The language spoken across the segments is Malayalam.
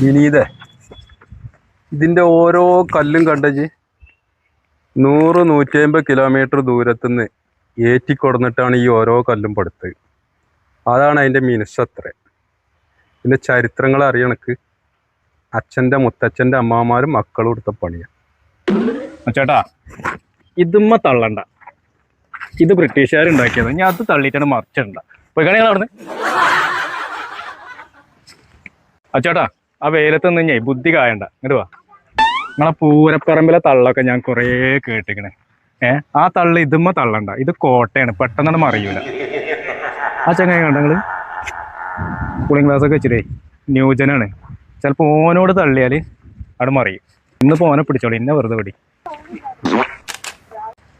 വിനീതേ, ഇതിന്റെ ഓരോ കല്ലും കണ്ടജ് 100-150 കിലോമീറ്റർ ദൂരത്തുനിന്ന് ഏറ്റിക്കൊടന്നിട്ടാണ് ഈ ഓരോ കല്ലും പടുത്തത്. അതാണ് അതിന്റെ മിനുസത്ര. ഇതിന്റെ ചരിത്രങ്ങൾ അറിയണക്ക് അച്ഛന്റെ മുത്തച്ഛന്റെ അമ്മമാരും മക്കളും എടുത്ത പണിയാണ്. ചേട്ടാ, ഇതുമ്മ തള്ളണ്ട. ഇത് ബ്രിട്ടീഷുകാരുണ്ടാക്കിയത്. ഞാൻ അത് തള്ളിയിട്ടാണ് മറിച്ചിടണ്ട. പോയി കളി അവിടുന്ന്. അച്ചേട്ടാ, ആ വെയിലത്ത് നിന്ന് ബുദ്ധി കായണ്ട. ഇങ്ങോട്ട് വാ. നിങ്ങളെ പൂരപ്പറമ്പിലെ തള്ളൊക്കെ ഞാൻ കുറേ കേട്ടിക്കണേ. ആ തള്ളി ഇതുമ്മ തള്ളണ്ട. ഇത് കോട്ടയാണ്, പെട്ടെന്നാണ് മറിയൂല. ആ ചങ്ങായി കണ്ട നിങ്ങള് കൂളിംഗ് ഗ്ലാസ് ഒക്കെ വെച്ചിട്ടേ ന്യൂജനാണ്. ചിലപ്പോൾ ഓനോട് തള്ളിയാൽ അവിടെ മറിയും. ഇന്നിപ്പോൾ ഓനെ പിടിച്ചോളി, എന്നെ വെറുതെ പിടി.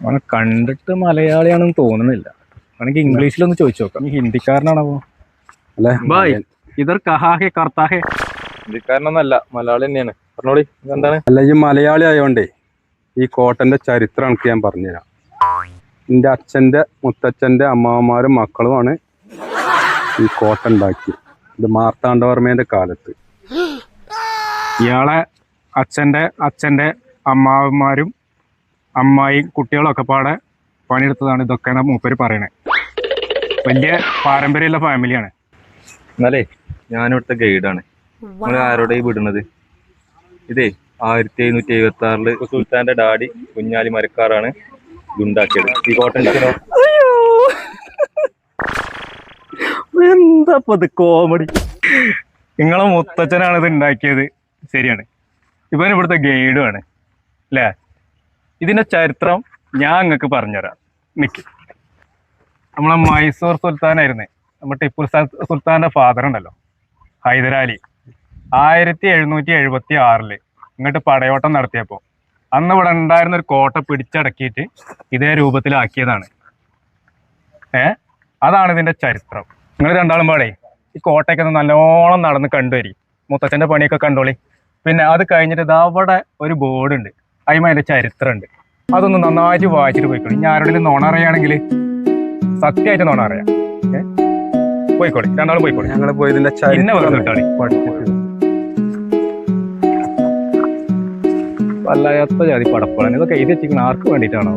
അവനെ കണ്ടിട്ട് മലയാളിയാണെന്ന് തോന്നുന്നില്ല. അവനക്ക് ഇംഗ്ലീഷിലൊന്ന് ചോദിച്ചു നോക്കാം. ഈ ഹിന്ദിക്കാരനാണോ അല്ലേ? ബായ് ഇതർ കഹാഹെ കർത്താഹെ. ഹിന്ദിക്കാരനൊന്നല്ല, മലയാളി തന്നെയാണ്. പറഞ്ഞോളി, എന്താണ്? അല്ല, ഈ മലയാളി ആയോണ്ടേ ഈ കോട്ടന്റെ ചരിത്രം എനിക്ക് ഞാൻ പറഞ്ഞുതരാം. എൻ്റെ അച്ഛന്റെ മുത്തച്ഛന്റെ അമ്മാവന്മാരും മക്കളുമാണ് ഈ കോട്ട ഉണ്ടാക്കിയത്. ഇത് മാർത്താണ്ഡവർമ്മേന്റെ കാലത്ത്. ഇയാളെ അച്ഛന്റെ അമ്മാവന്മാരും അമ്മായിയും കുട്ടികളൊക്കെ പാടെ പണിയെടുത്തതാണ് ഇതൊക്കെ മൂപ്പര് പറയണേ. വലിയ പാരമ്പര്യമുള്ള ഫാമിലിയാണ്. എന്നാലേ ഞാനിവിടുത്തെ ഗൈഡാണ്. നിങ്ങൾ ആരോടെ വിടുന്നത്? ഇതേ 1776 സുൽത്താന്റെ ഡാഡി കുഞ്ഞാലി മരക്കാറാണ് ഇതുണ്ടാക്കിയത്. ഈ കോട്ട ഉണ്ടാക്കിയോ? എന്താ കോമഡി. നിങ്ങളെ മുത്തച്ഛനാണ് ഇത് ഉണ്ടാക്കിയത്, ശരിയാണ്. ഇവൻ ഇവിടുത്തെ ഗൈഡുമാണ് അല്ലേ? ഇതിന്റെ ചരിത്രം ഞാൻ നിങ്ങൾക്ക് പറഞ്ഞുതരാം. നിക്ക്. നമ്മളെ മൈസൂർ സുൽത്താനായിരുന്നേ, നമ്മുടെ ടിപ്പു സുൽത്താന്റെ ഫാദർ ഉണ്ടല്ലോ, ഹൈദരാലി. 1776 ഇങ്ങോട്ട് പടയോട്ടം നടത്തിയപ്പോൾ അന്ന് ഇവിടെ ഉണ്ടായിരുന്ന ഒരു കോട്ട പിടിച്ചടക്കിയിട്ട് ഇതേ രൂപത്തിലാക്കിയതാണ്. അതാണ് ഇതിന്റെ ചരിത്രം. നിങ്ങൾ രണ്ടാളും പാടേ ഈ കോട്ടയൊക്കെ നല്ലോണം നടന്ന് കണ്ടുവരി. മുത്തച്ഛന്റെ പണിയൊക്കെ കണ്ടോളി. പിന്നെ അത് കഴിഞ്ഞിട്ട് ഇത് അവിടെ ഒരു ബോർഡ് ഉണ്ട്, അതിന് അതിന്റെ ചരിത്രം ഉണ്ട്. അതൊന്ന് നന്നായിട്ട് വായിച്ചിട്ട് പോയിക്കോളി. ഞാൻ ആരോടെങ്കിലും നുണ അറിയാണെങ്കിൽ സത്യമായിട്ട് നുണ അറിയാം. പോയിക്കോളി, രണ്ടാളും പോയിക്കോളി. ഞങ്ങൾ പോയതിന്റെ പിന്നെ പറഞ്ഞിട്ടാളി വല്ലാത്ത ജാതി പടപ്പളാണ്. ഇതൊക്കെ എഴുതി വെച്ചിരിക്കുന്ന ആർക്ക് വേണ്ടിയിട്ടാണോ?